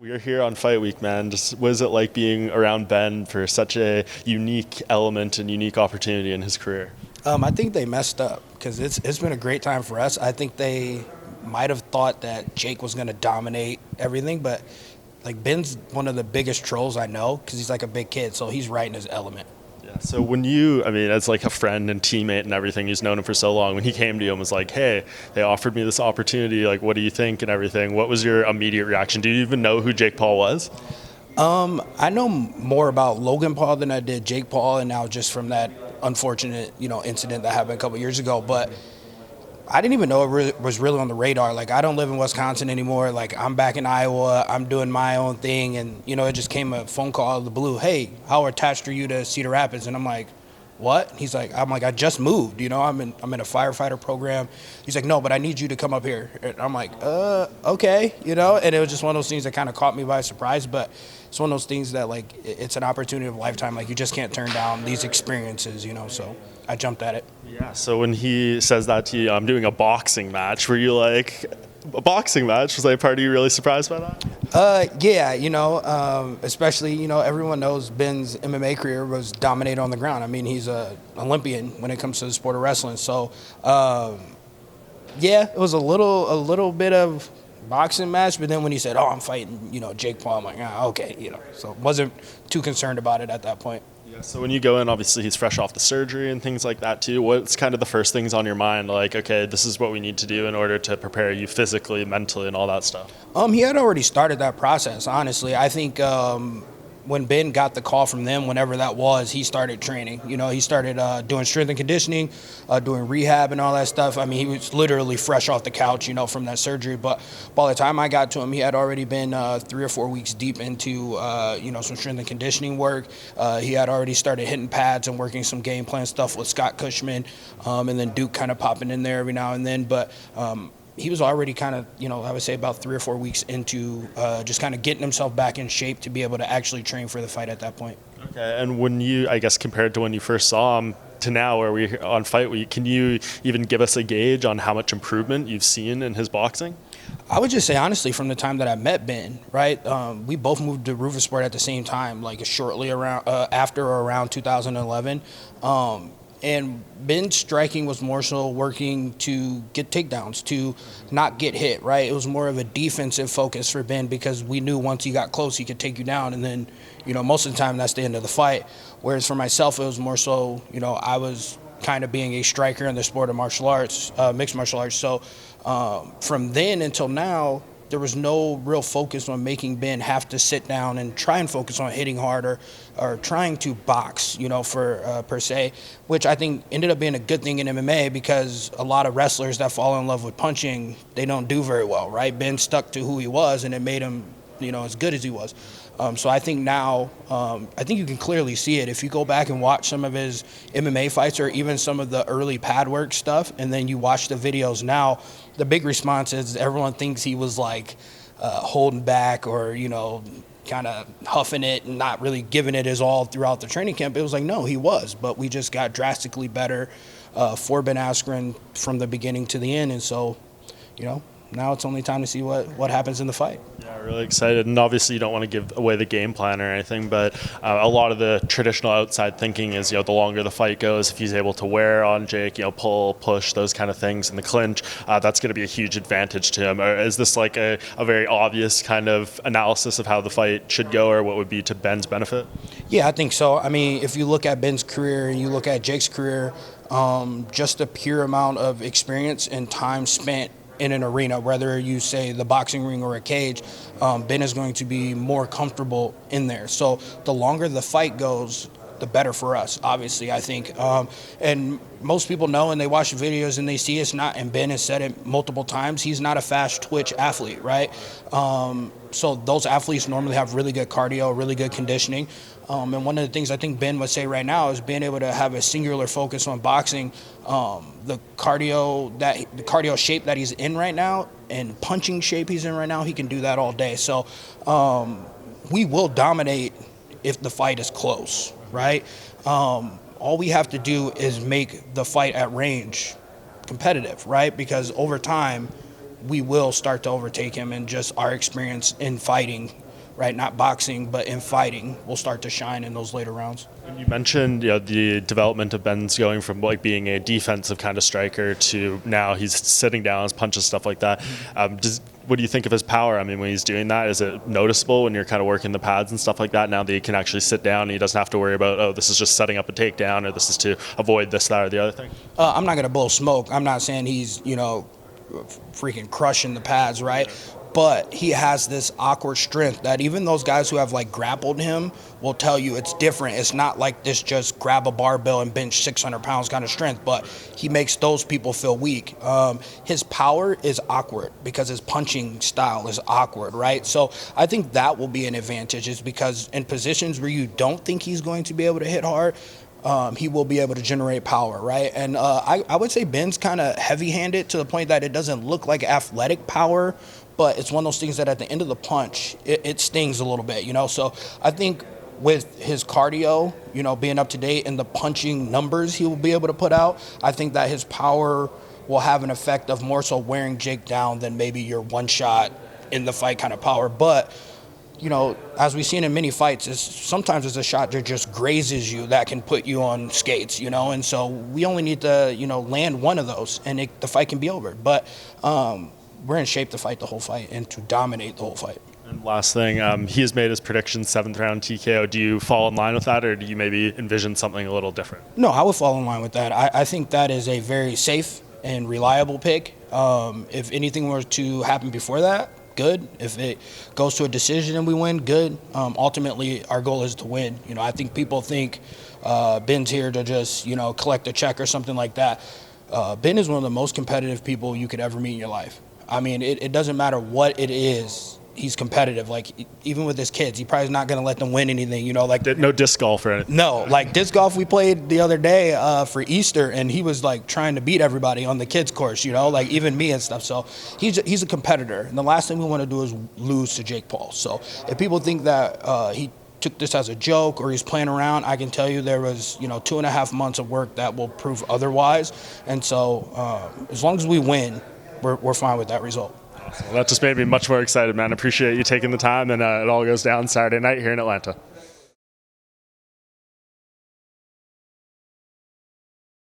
We are here on Fight Week, man. Just what is it like being around Ben for such a unique element and unique opportunity in his career? I think they messed up because it's been a great time for us. I think they might have thought that Jake was going to dominate everything, but like Ben's one of the biggest trolls I know because he's like a big kid, so he's right in his element. Yeah. So when you, I mean, as like a friend and teammate and everything, he's known him for so long. When he came to you and was like, "Hey, they offered me this opportunity. Like, what do you think?" and everything, what was your immediate reaction? Do you even know who Jake Paul was? I know more about Logan Paul than I did Jake Paul, and now just from that unfortunate, incident that happened a couple years ago. But I didn't even know was really on the radar. Like, I don't live in Wisconsin anymore. Like, I'm back in Iowa. I'm doing my own thing, and it just came a phone call out of the blue. Hey, how attached are you to Cedar Rapids? And I'm like, what? He's like, I'm like, I just moved. I'm in a firefighter program. He's like, no, but I need you to come up here. And I'm like, okay, And it was just one of those things that kind of caught me by surprise. But it's one of those things that, like, it's an opportunity of a lifetime. Like, you just can't turn down these experiences. So I jumped at it. Yeah. So when he says that to you, I'm doing a boxing match. Were you like, a boxing match? Was like part of you really surprised by that? Yeah, especially, everyone knows Ben's MMA career was dominated on the ground. I mean, he's an Olympian when it comes to the sport of wrestling. So, yeah, it was a little bit of boxing match, but then when he said, "Oh, I'm fighting, Jake Paul," I'm like, okay, So wasn't too concerned about it at that point. Yeah, so when you go in, obviously he's fresh off the surgery and things like that too. What's kind of the first things on your mind? Like, okay, this is what we need to do in order to prepare you physically, mentally, and all that stuff. He had already started that process, honestly. I think when Ben got the call from them, whenever that was, he started training. He started doing strength and conditioning, doing rehab and all that stuff. I mean, he was literally fresh off the couch, from that surgery. But by the time I got to him, he had already been 3 or 4 weeks deep into, some strength and conditioning work. He had already started hitting pads and working some game plan stuff with Scott Cushman, and then Duke kind of popping in there every now and then. But he was already kind of, I would say about 3 or 4 weeks into just kind of getting himself back in shape to be able to actually train for the fight at that point. Okay, and when you, I guess, compared to when you first saw him to now, where we're on Fight Week, can you even give us a gauge on how much improvement you've seen in his boxing? I would just say, honestly, from the time that I met Ben, right, we both moved to Ruversport at the same time, like shortly around after or around 2011. And Ben's striking was more so working to get takedowns, to not get hit, right? It was more of a defensive focus for Ben because we knew once he got close, he could take you down. And then, most of the time that's the end of the fight. Whereas for myself, it was more so, I was kind of being a striker in the sport of martial arts, mixed martial arts. So from then until now, there was no real focus on making Ben have to sit down and try and focus on hitting harder or trying to box, for per se, which I think ended up being a good thing in MMA because a lot of wrestlers that fall in love with punching, they don't do very well, right? Ben stuck to who he was, and it made him, as good as he was. So I think now, I think you can clearly see it. If you go back and watch some of his MMA fights or even some of the early pad work stuff, and then you watch the videos now, the big response is everyone thinks he was like holding back or, kind of huffing it and not really giving it his all throughout the training camp. It was like, no, he was. But we just got drastically better for Ben Askren from the beginning to the end. And so, now it's only time to see what happens in the fight. Yeah, really excited. And obviously you don't want to give away the game plan or anything, but a lot of the traditional outside thinking is, the longer the fight goes, if he's able to wear on Jake, pull, push, those kind of things in the clinch, that's going to be a huge advantage to him. Or is this like a very obvious kind of analysis of how the fight should go or what would be to Ben's benefit? Yeah, I think so. I mean, if you look at Ben's career and you look at Jake's career, just the pure amount of experience and time spent in an arena, whether you say the boxing ring or a cage, Ben is going to be more comfortable in there. So the longer the fight goes, the better for us, obviously, I think. And most people know and they watch the videos and they see it's not, and Ben has said it multiple times, he's not a fast twitch athlete, right? So those athletes normally have really good cardio, really good conditioning. And one of the things I think Ben would say right now is being able to have a singular focus on boxing. The cardio shape that he's in right now and punching shape he's in right now, he can do that all day. So we will dominate if the fight is close, right? All we have to do is make the fight at range competitive, right? Because over time, we will start to overtake him, and just our experience in fighting right? Not boxing, but in fighting, will start to shine in those later rounds. You mentioned the development of Ben's going from like being a defensive kind of striker to now he's sitting down, his punches, stuff like that. What do you think of his power? I mean, when he's doing that, is it noticeable when you're kind of working the pads and stuff like that now that he can actually sit down and he doesn't have to worry about, oh, this is just setting up a takedown or this is to avoid this, that, or the other thing? I'm not going to blow smoke. I'm not saying he's, freaking crushing the pads, right? But he has this awkward strength that even those guys who have like grappled him will tell you it's different. It's not like this just grab a barbell and bench 600 pounds kind of strength, but he makes those people feel weak. His power is awkward because his punching style is awkward, right? So I think that will be an advantage, is because in positions where you don't think he's going to be able to hit hard, he will be able to generate power, right? And I would say Ben's kind of heavy-handed to the point that it doesn't look like athletic power, but it's one of those things that at the end of the punch, it stings a little bit, So I think with his cardio, being up to date and the punching numbers he will be able to put out, I think that his power will have an effect of more so wearing Jake down than maybe your one shot in the fight kind of power. But as we've seen in many fights, sometimes it's a shot that just grazes you that can put you on skates, and so we only need to, land one of those and the fight can be over. But we're in shape to fight the whole fight and to dominate the whole fight. And last thing, he has made his prediction 7th round TKO. Do you fall in line with that, or do you maybe envision something a little different? No, I would fall in line with that. I think that is a very safe and reliable pick. If anything were to happen before that, good. If it goes to a decision and we win, good. Ultimately, our goal is to win. I think people think Ben's here to just, collect a check or something like that. Ben is one of the most competitive people you could ever meet in your life. I mean, it doesn't matter what it is. He's competitive. Like, even with his kids, he probably is not going to let them win anything, No disc golf or anything. No, like disc golf we played the other day for Easter, and he was like trying to beat everybody on the kids course, like even me and stuff. So he's a competitor, and the last thing we want to do is lose to Jake Paul. So if people think that he took this as a joke or he's playing around, I can tell you there was 2.5 months of work that will prove otherwise. And so as long as we win, we're fine with that result. Well, that just made me much more excited, man. Appreciate you taking the time, and it all goes down Saturday night here in Atlanta.